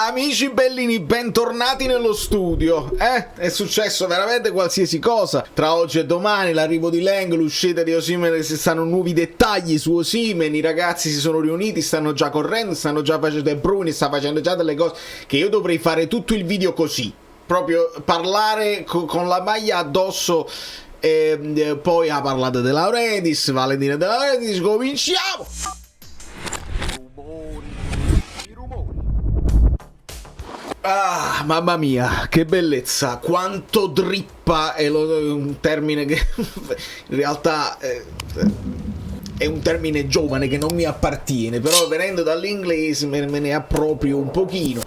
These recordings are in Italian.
Amici bellini, bentornati nello studio. È successo veramente qualsiasi cosa tra oggi e domani, l'arrivo di Lang, l'uscita di Osimhen, si stanno nuovi dettagli su Osimhen, i ragazzi si sono riuniti, stanno già correndo, stanno già facendo De Bruyne, sta facendo già delle cose che io dovrei fare tutto il video così, proprio parlare con la maglia addosso. E poi ha parlato De Laurentiis, Valentina De Laurentiis, cominciamo! Ah, mamma mia, che bellezza, quanto drippa, è un termine che in realtà è un termine giovane che non mi appartiene, però venendo dall'inglese me ne approprio un pochino.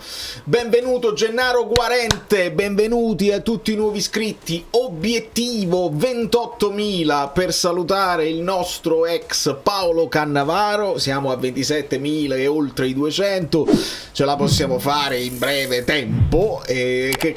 Benvenuto Gennaro Guarente, benvenuti a tutti i nuovi iscritti. Obiettivo 28.000 per salutare il nostro ex Paolo Cannavaro, siamo a 27.000 e oltre i 200, ce la possiamo fare in breve tempo, che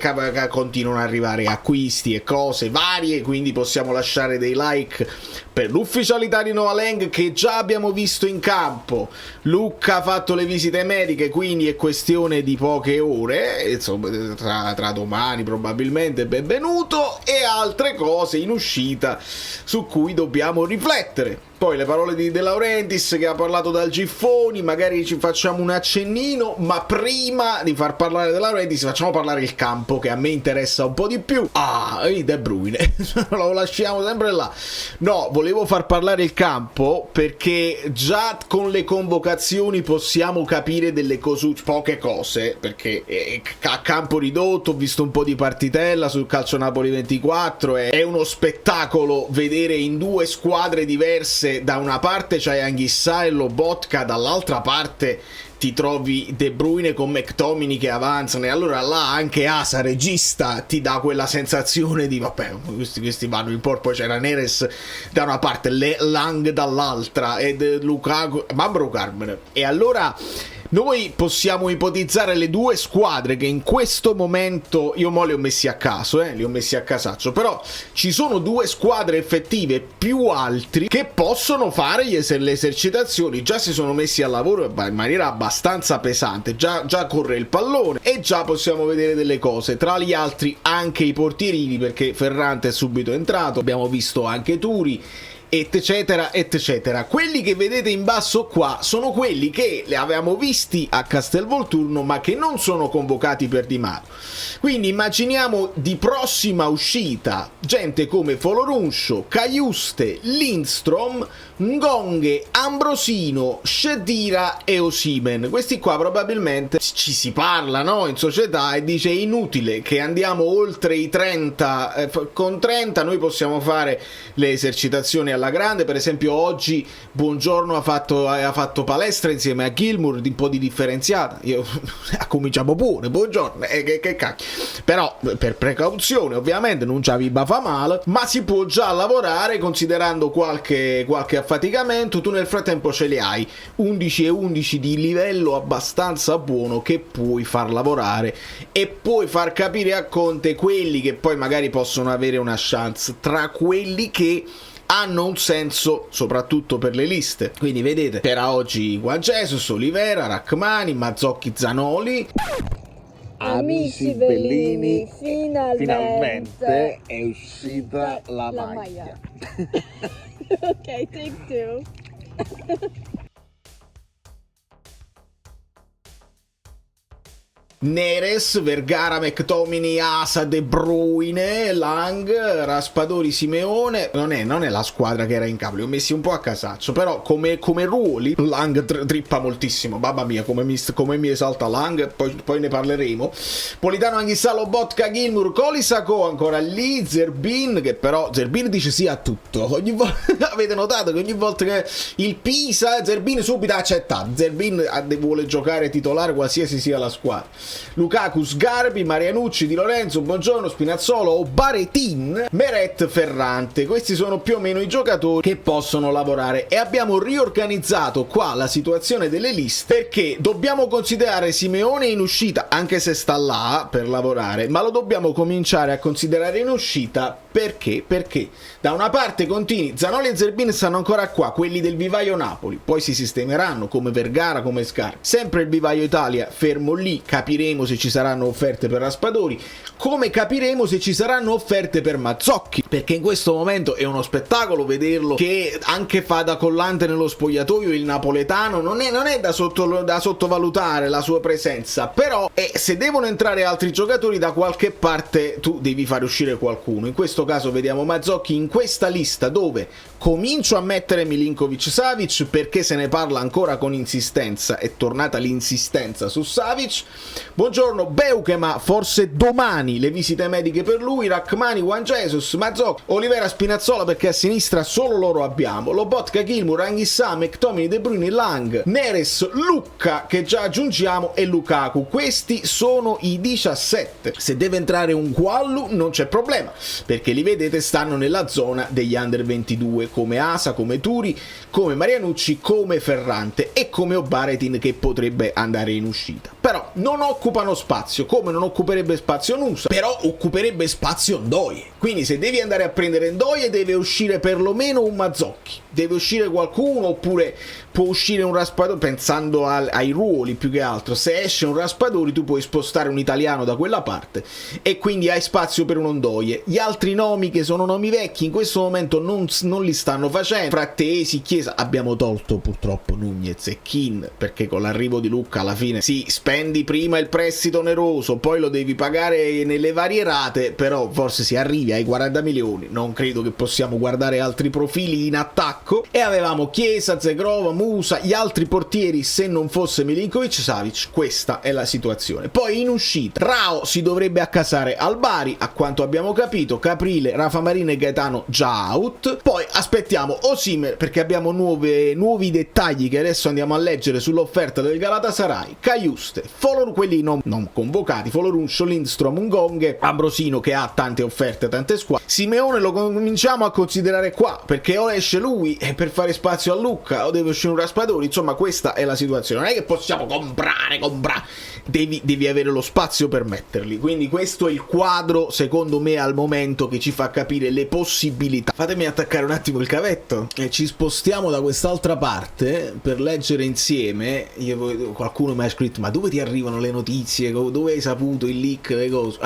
continuano ad arrivare acquisti e cose varie, quindi possiamo lasciare dei like per l'ufficialità di Noah Lang, che già abbiamo visto in campo. Luca ha fatto le visite mediche, quindi è questione di poche ore, insomma tra domani probabilmente, benvenuto, e altre cose in uscita su cui dobbiamo riflettere. Poi le parole di De Laurentiis che ha parlato dal Giffoni, magari ci facciamo un accennino, ma prima di far parlare De Laurentiis facciamo parlare il campo, che a me interessa un po' di più. De Bruyne, lo lasciamo sempre là. No, volevo far parlare il campo perché già con le convocazioni possiamo capire delle poche cose, perché a campo ridotto ho visto un po' di partitella sul Calcio Napoli 24, è uno spettacolo vedere in due squadre diverse. Da una parte c'hai Anghissà e Lobotka, dall'altra parte ti trovi De Bruyne con McTominay che avanzano, e allora là anche Asa, regista, ti dà quella sensazione di vabbè, questi vanno in porto. Poi c'era Neres da una parte, Lang dall'altra ed Lukaku, Mambro Carmen, e allora noi possiamo ipotizzare le due squadre che in questo momento, io mo li ho messi a caso, li ho messi a casaccio, però ci sono due squadre effettive più altri che possono fare le esercitazioni, già si sono messi al lavoro in maniera abbastanza pesante, già corre il pallone e già possiamo vedere delle cose, tra gli altri anche i portierini, perché Ferrante è subito entrato, abbiamo visto anche Turi, eccetera eccetera. Quelli che vedete in basso qua sono quelli che li avevamo visti a Castelvolturno ma che non sono convocati per Di Maio, quindi immaginiamo di prossima uscita gente come Folorunsho, Caiuste, Lindstrom, Ngonghe, Ambrosino, Shedira e Osimhen. Questi qua probabilmente ci si parla, no, in società, e dice è inutile che andiamo oltre i 30, con 30 noi possiamo fare le esercitazioni alla grande. Per esempio oggi Buongiorno ha fatto palestra insieme a Gilmour, di un po' di differenziata, cominciamo pure Buongiorno, che cacchio, però per precauzione ovviamente non ci fa male, ma si può già lavorare considerando qualche affaticamento. Tu nel frattempo ce li hai 11 e 11 di livello abbastanza buono che puoi far lavorare e puoi far capire a Conte quelli che poi magari possono avere una chance tra quelli che hanno un senso soprattutto per le liste. Quindi vedete, per oggi Juan Jesus, Olivera, Rachmani, Mazzocchi, Zanoli. Amici bellini, finalmente è uscita la maglia. Ok, take two. Neres, Vergara, McTominay, Asa, De Bruyne, Lang, Raspadori, Simeone. Non è la squadra che era in campo, li ho messi un po' a casaccio, però come ruoli Lang trippa moltissimo, mamma mia come mi esalta Lang, poi ne parleremo. Politano, Anghissà, Lobotka, Gilmour, Colisacco ancora lì, Zerbin, che però Zerbin dice sì a tutto, ogni volta avete notato che ogni volta che il Pisa, Zerbin subito ha accettato, Zerbin vuole giocare titolare qualsiasi sia la squadra. Lukaku, Sgarbi, Marianucci, Di Lorenzo, Buongiorno, Spinazzolo o Baretin, Meret, Ferrante. Questi sono più o meno i giocatori che possono lavorare, e abbiamo riorganizzato qua la situazione delle liste perché dobbiamo considerare Simeone in uscita, anche se sta là per lavorare, ma lo dobbiamo cominciare a considerare in uscita Perché? Perché da una parte continui, Zanoli e Zerbin stanno ancora qua, quelli del vivaio Napoli, poi si sistemeranno come Vergara, come Scarpa. Sempre il vivaio Italia fermo lì, capiremo se ci saranno offerte per Raspadori, come capiremo se ci saranno offerte per Mazzocchi, perché in questo momento è uno spettacolo vederlo che anche fa da collante nello spogliatoio il napoletano, non è da sottovalutare la sua presenza, però se devono entrare altri giocatori da qualche parte tu devi fare uscire qualcuno. In questo caso vediamo Mazzocchi in questa lista dove comincio a mettere Milinkovic-Savic perché se ne parla ancora con insistenza, è tornata l'insistenza su Savic. Buongiorno Beukema, forse domani le visite mediche per lui, Rachmani, Juan Jesus, Mazzocchi, Olivera, Spinazzola perché a sinistra solo loro abbiamo, Lobotka, Gilmour, Anghissà, McTominay, De Bruyne, Lang, Neres, Lucca che già aggiungiamo e Lukaku. Questi sono i 17. Se deve entrare un Quallu non c'è problema perché li vedete stanno nella zona degli under 22 come Asa, come Turi, come Marianucci, come Ferrante e come Obaretin che potrebbe andare in uscita. Però non occupano spazio, come non occuperebbe spazio Nusa, però occuperebbe spazio Ndoye. Quindi se devi andare a prendere Ndoye deve uscire perlomeno un Mazzocchi, deve uscire qualcuno oppure può uscire un Raspadori, pensando ai ruoli più che altro. Se esce un Raspadori tu puoi spostare un italiano da quella parte e quindi hai spazio per un Ndoye. Gli altri nomi che sono nomi vecchi in questo momento non li stanno facendo. Frattesi, Chiesa, abbiamo tolto purtroppo Nunez e Keane perché con l'arrivo di Lucca alla fine sì, spendi prima il prestito oneroso, poi lo devi pagare nelle varie rate, però forse si arrivi ai 40 milioni, non credo che possiamo guardare altri profili in attacco. E avevamo Chiesa, Zegrova, Musa, gli altri portieri se non fosse Milinkovic-Savic, questa è la situazione. Poi in uscita Rao si dovrebbe accasare al Bari, a quanto abbiamo capito, Caprile, Rafa Marina e Gaetano già out. Poi aspettiamo Osimhen perché abbiamo nuovi dettagli che adesso andiamo a leggere sull'offerta del Galatasaray, Cajuste, quelli non convocati, Foloruncio, Lindstrom, Ngonghe, Ambrosino che ha tante offerte, tante squadre. Simeone lo cominciamo a considerare qua perché o esce lui per fare spazio a Lucca o deve uscire un Raspadori, insomma questa è la situazione, non è che possiamo comprare, devi avere lo spazio per metterli, quindi questo è il quadro secondo me al momento che ci fa capire le possibilità. Fatemi attaccare un attimo il cavetto e ci spostiamo da quest'altra parte per leggere insieme. Qualcuno mi ha scritto ma dove ti arrivano le notizie, dove hai saputo il leak, le cose,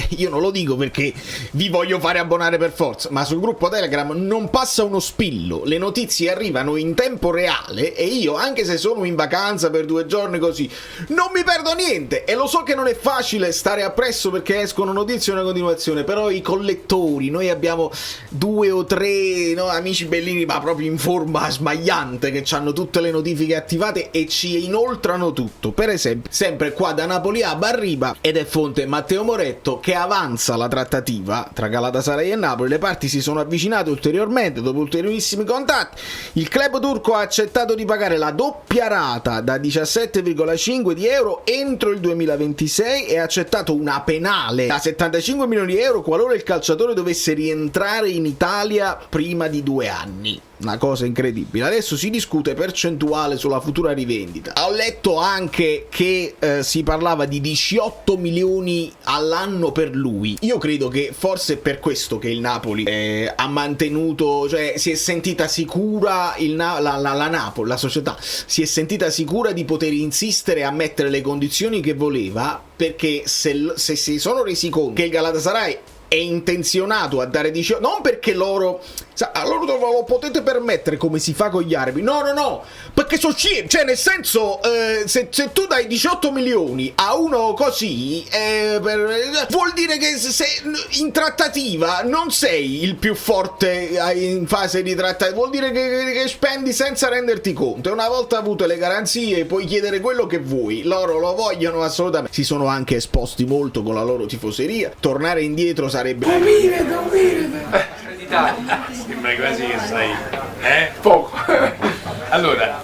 io non lo dico perché vi voglio fare abbonare per forza, ma sul gruppo Telegram non passa uno spillo, le notizie arrivano in tempo reale e io anche se sono in vacanza per 2 giorni così non mi perdo niente. E lo so che non è facile stare appresso perché escono notizie una continuazione, però i collettori, noi abbiamo 2 o 3 amici bellini ma proprio in forma smagliante che hanno tutte le notifiche attivate e ci inoltrano tutto. Per esempio sempre qua da Napoli a Barriba ed è fonte Matteo Moretto che avanza la trattativa tra Galatasaray e Napoli, le parti si sono avvicinate ulteriormente dopo ulteriorissimi contatti. Il club turco ha accettato di pagare la doppia rata da 17,5 di euro entro il 2026 e ha accettato una penale da 75 milioni di euro qualora il calciatore dovesse rientrare in Italia prima di 2 anni. Una cosa incredibile. Adesso si discute percentuale sulla futura rivendita. Ho letto anche che si parlava di 18 milioni all'anno per lui. Io credo che forse è per questo che il Napoli ha mantenuto, cioè si è sentita sicura la Napoli, la società si è sentita sicura di poter insistere a mettere le condizioni che voleva, perché se si sono resi conto che il Galatasaray è intenzionato a dare 18, non perché loro lo potete permettere come si fa con gli arabi, no, perché sono cioè nel senso se tu dai 18 milioni a uno così vuol dire che se in trattativa non sei il più forte in fase di trattativa, vuol dire che spendi senza renderti conto, e una volta avute le garanzie puoi chiedere quello che vuoi, loro lo vogliono assolutamente. Si sono anche esposti molto con la loro tifoseria, tornare indietro sarebbe sembra quasi che sai poco. Allora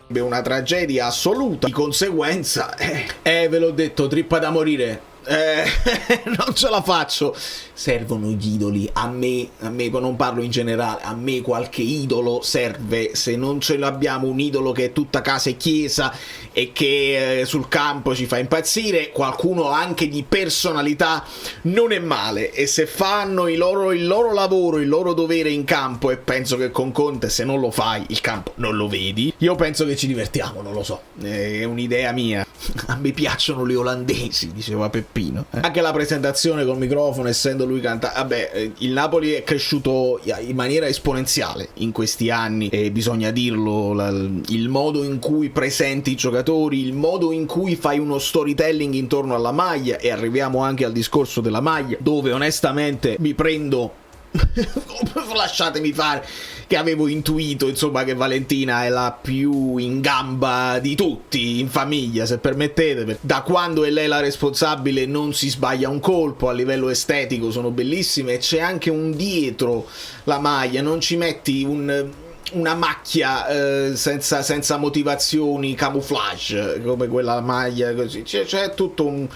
una tragedia assoluta, di conseguenza ve l'ho detto, trippa da morire. non ce la faccio. Servono gli idoli. A me non parlo in generale, a me qualche idolo serve. Se non ce l'abbiamo un idolo che è tutta casa e chiesa e che sul campo ci fa impazzire, qualcuno anche di personalità non è male. E se fanno il loro lavoro, il loro dovere in campo, e penso che con Conte, se non lo fai il campo non lo vedi, io penso che ci divertiamo, non lo so, è un'idea mia. A me piacciono gli olandesi, diceva Peppino. Anche la presentazione col microfono, essendo lui cantante, vabbè, il Napoli è cresciuto in maniera esponenziale in questi anni, e bisogna dirlo, il modo in cui presenti i giocatori, il modo in cui fai uno storytelling intorno alla maglia, e arriviamo anche al discorso della maglia, dove onestamente mi prendo lasciatemi fare, che avevo intuito insomma che Valentina è la più in gamba di tutti in famiglia, se permettete. Da quando è lei la responsabile non si sbaglia un colpo, a livello estetico sono bellissime, e c'è anche un dietro la maglia, non ci metti una macchia senza motivazioni, camouflage come quella maglia, così c'è tutto un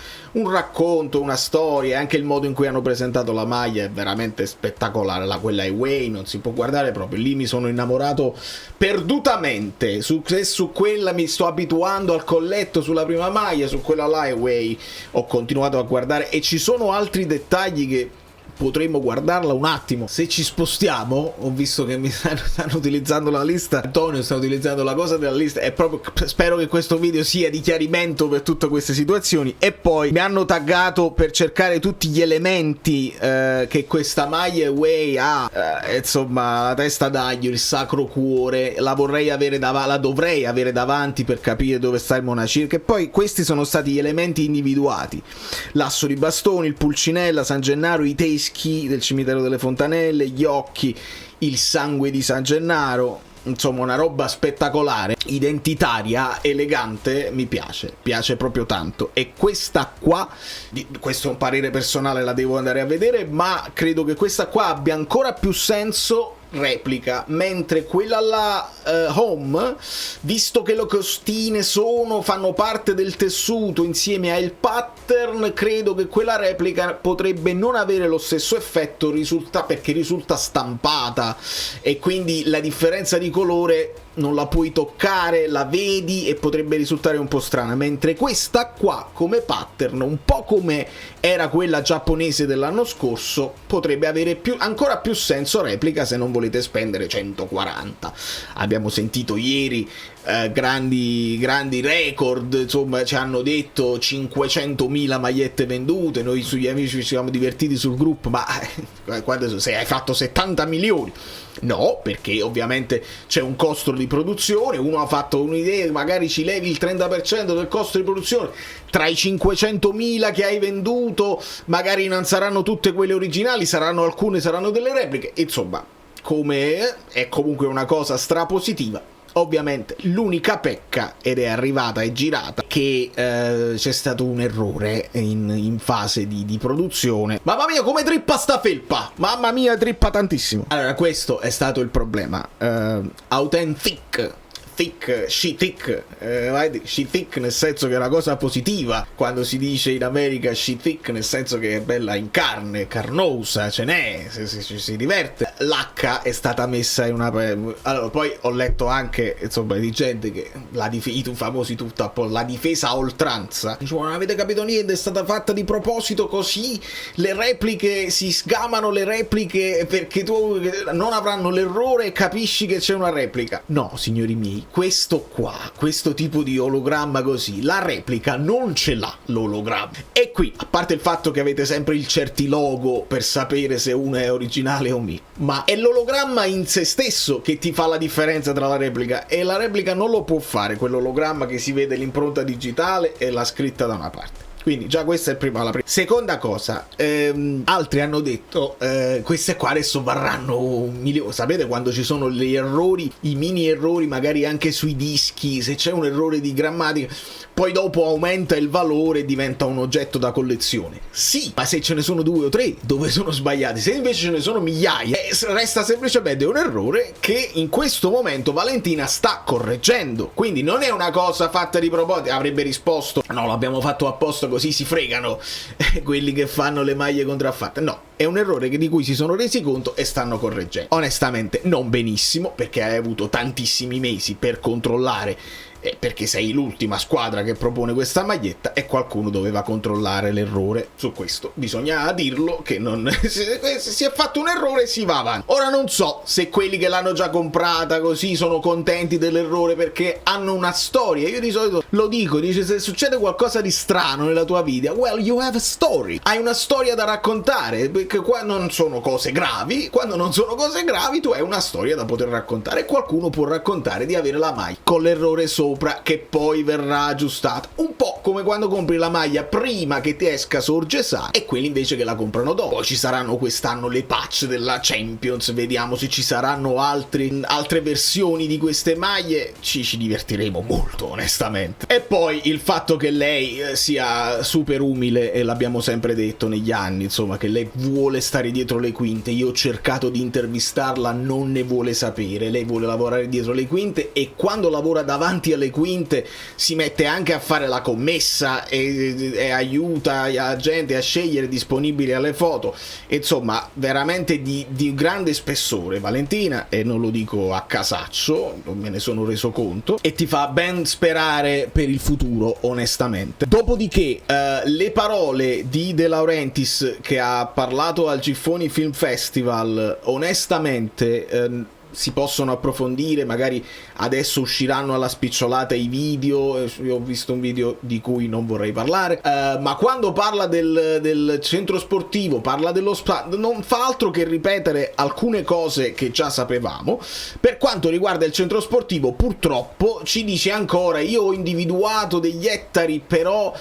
racconto, una storia. Anche il modo in cui hanno presentato la maglia è veramente spettacolare. Quella away non si può guardare proprio, lì mi sono innamorato perdutamente. Su quella mi sto abituando al colletto sulla prima maglia, su quella là away ho continuato a guardare, e ci sono altri dettagli che potremmo guardarla un attimo. Se ci spostiamo, ho visto che mi stanno utilizzando la lista, Antonio sta utilizzando la cosa della lista, e proprio spero che questo video sia di chiarimento per tutte queste situazioni. E poi mi hanno taggato per cercare tutti gli elementi che questa maglia away ha, insomma, la testa d'aglio, il sacro cuore, la dovrei avere davanti per capire dove sta il monacirco. E poi questi sono stati gli elementi individuati: l'asso di bastoni, il pulcinella, San Gennaro, i teschi del cimitero delle Fontanelle, gli occhi, il sangue di San Gennaro. Insomma, una roba spettacolare, identitaria, elegante, mi piace proprio tanto. E questa qua, questo è un parere personale, la devo andare a vedere, ma credo che questa qua abbia ancora più senso replica, mentre quella là home, visto che le costine fanno parte del tessuto insieme al pattern, credo che quella replica potrebbe non avere lo stesso effetto, perché risulta stampata, e quindi la differenza di colore non la puoi toccare, la vedi e potrebbe risultare un po' strana. Mentre questa qua come pattern, un po' come era quella giapponese dell'anno scorso, potrebbe avere ancora più senso replica, se non volete spendere 140. Abbiamo sentito ieri grandi record, insomma, ci hanno detto 500.000 magliette vendute, noi sugli amici ci siamo divertiti sul gruppo, ma se hai fatto 70 milioni, no, perché ovviamente c'è un costo di produzione. Uno ha fatto un'idea, magari ci levi il 30% del costo di produzione, tra i 500.000 che hai venduto magari non saranno tutte quelle originali, alcune saranno delle repliche, insomma, è comunque una cosa strapositiva. Ovviamente l'unica pecca, ed è arrivata e girata, che c'è stato un errore in fase di produzione. Mamma mia, come trippa sta felpa! Mamma mia, trippa tantissimo. Allora, questo è stato il problema. Authentic, she thick, nel senso che è una cosa positiva. Quando si dice in America she thick, nel senso che è bella in carne, carnosa, ce n'è, si diverte. L'H è stata messa in una... Allora, poi ho letto anche, insomma, di gente che i famosi la difesa a oltranza. Dicevo, non avete capito niente, è stata fatta di proposito, così le repliche si sgamano, le repliche, perché tu non avranno l'errore e capisci che c'è una replica. No, signori miei, questo tipo di ologramma così, la replica non ce l'ha l'ologramma. E qui, a parte il fatto che avete sempre il certilogo per sapere se uno è originale o meno, ma è l'ologramma in se stesso che ti fa la differenza tra la replica, e la replica non lo può fare quell'ologramma che si vede l'impronta digitale e la scritta da una parte. Quindi già questa è la prima. Seconda cosa, altri hanno detto queste qua adesso varranno 1 milione. Sapete quando ci sono gli errori, i mini errori magari anche sui dischi, se c'è un errore di grammatica, poi dopo aumenta il valore e diventa un oggetto da collezione. Sì, ma se ce ne sono 2 o 3 dove sono sbagliati, se invece ce ne sono migliaia, resta semplicemente un errore che in questo momento Valentina sta correggendo. Quindi non è una cosa fatta di proposito. Avrebbe risposto: no, l'abbiamo fatto apposta così si fregano quelli che fanno le maglie contraffatte. No, è un errore di cui si sono resi conto e stanno correggendo. Onestamente non benissimo, perché hai avuto tantissimi mesi per controllare, perché sei l'ultima squadra che propone questa maglietta e qualcuno doveva controllare l'errore. Su questo bisogna dirlo, che non se si è fatto un errore si va avanti. Ora non so se quelli che l'hanno già comprata così sono contenti dell'errore perché hanno una storia. Io di solito lo dico, dice, se succede qualcosa di strano nella tua vita, well, you have a story, hai una storia da raccontare, perché qua non sono cose gravi. Quando non sono cose gravi tu hai una storia da poter raccontare, e qualcuno può raccontare di avere la maglia con l'errore sopra che poi verrà aggiustata, un po' come quando compri la maglia prima che ti esca Sorge Sa e quelli invece che la comprano dopo. Poi ci saranno quest'anno le patch della Champions, vediamo se ci saranno altre versioni di queste maglie, ci divertiremo molto onestamente. E poi il fatto che lei sia super umile, e l'abbiamo sempre detto negli anni, insomma, che lei vuole stare dietro le quinte. Io ho cercato di intervistarla, non ne vuole sapere, lei vuole lavorare dietro le quinte, e quando lavora davanti alle quinte si mette anche a fare la commessa e aiuta la gente a scegliere disponibili alle foto. Insomma, veramente di grande spessore Valentina, e non lo dico a casaccio, non me ne sono reso conto, e ti fa ben sperare per il futuro onestamente. Dopodiché le parole di De Laurentiis, che ha parlato al Giffoni Film Festival, onestamente si possono approfondire, magari adesso usciranno alla spicciolata i video. Io ho visto un video di cui non vorrei parlare, ma quando parla del centro sportivo, parla dello non fa altro che ripetere alcune cose che già sapevamo. Per quanto riguarda il centro sportivo, purtroppo ci dice ancora: io ho individuato degli ettari, però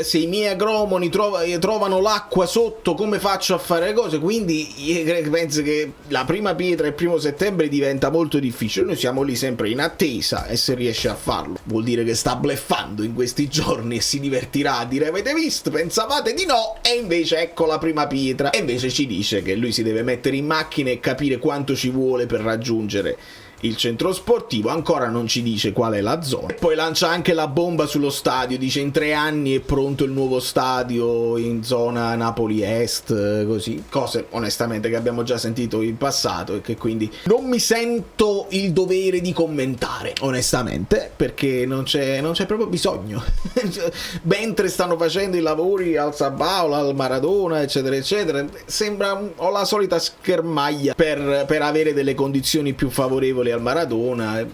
se i miei agromoni trovano l'acqua sotto, come faccio a fare le cose? Quindi penso che la prima pietra il 1° settembre diventa molto difficile. Noi siamo lì sempre in attesa, e se riesce a farlo vuol dire che sta bluffando in questi giorni e si divertirà a dire: avete visto, pensavate di no, e invece ecco la prima pietra. E invece ci dice che lui si deve mettere in macchina e capire quanto ci vuole per raggiungere il centro sportivo. Ancora non ci dice qual è la zona. E poi lancia anche la bomba sullo stadio, dice: in 3 anni è pronto il nuovo stadio in zona Napoli Est, così, cose onestamente che abbiamo già sentito in passato e che quindi non mi sento il dovere di commentare onestamente, perché non c'è proprio bisogno. Mentre stanno facendo i lavori al San Paolo, al Maradona, eccetera eccetera, sembra ho la solita schermaglia per avere delle condizioni più favorevoli al Maradona.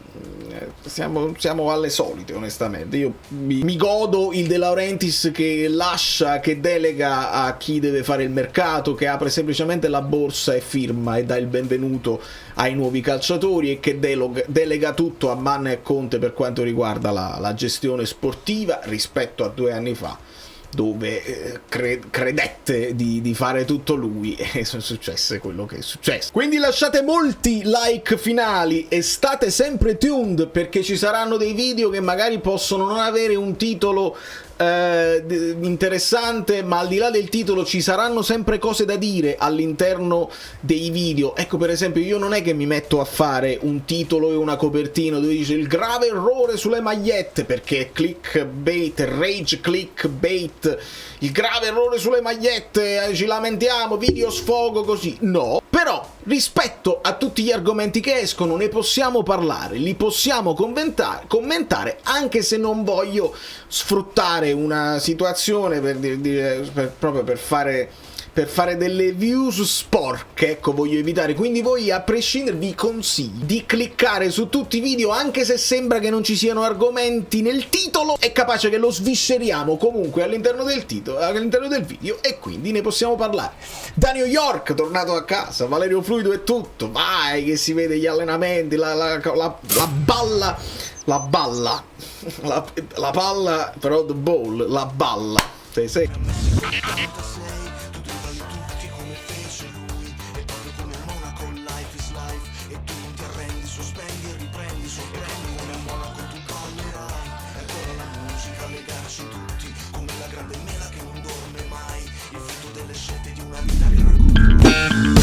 Siamo alle solite onestamente. Io mi godo il De Laurentiis che lascia, che delega a chi deve fare il mercato, che apre semplicemente la borsa e firma e dà il benvenuto ai nuovi calciatori, e che delega tutto a Manna e Conte per quanto riguarda la gestione sportiva, rispetto a 2 anni fa, dove credette di fare tutto lui, e sono successe quello che è successo. Quindi lasciate molti like finali e state sempre tuned, perché ci saranno dei video che magari possono non avere un titolo interessante, ma al di là del titolo ci saranno sempre cose da dire all'interno dei video. Ecco, per esempio, io non è che mi metto a fare un titolo e una copertina dove dice il grave errore sulle magliette, perché è clickbait, rage clickbait, il grave errore sulle magliette, ci lamentiamo, video sfogo così. No, però rispetto a tutti gli argomenti che escono ne possiamo parlare, li possiamo commentare, anche se non voglio sfruttare una situazione proprio per fare delle views sporche. Ecco, voglio evitare. Quindi voi, a prescindere, vi consiglio di cliccare su tutti i video, anche se sembra che non ci siano argomenti nel titolo, è capace che lo svisceriamo comunque all'interno del titolo, all'interno del video, e quindi ne possiamo parlare. Da New York, tornato a casa, Valerio Fluido e tutto, vai che si vede gli allenamenti, la palla, però the ball, la balla, sei. Come la grande mela che non dorme mai, il frutto delle scelte di una vita che racconta.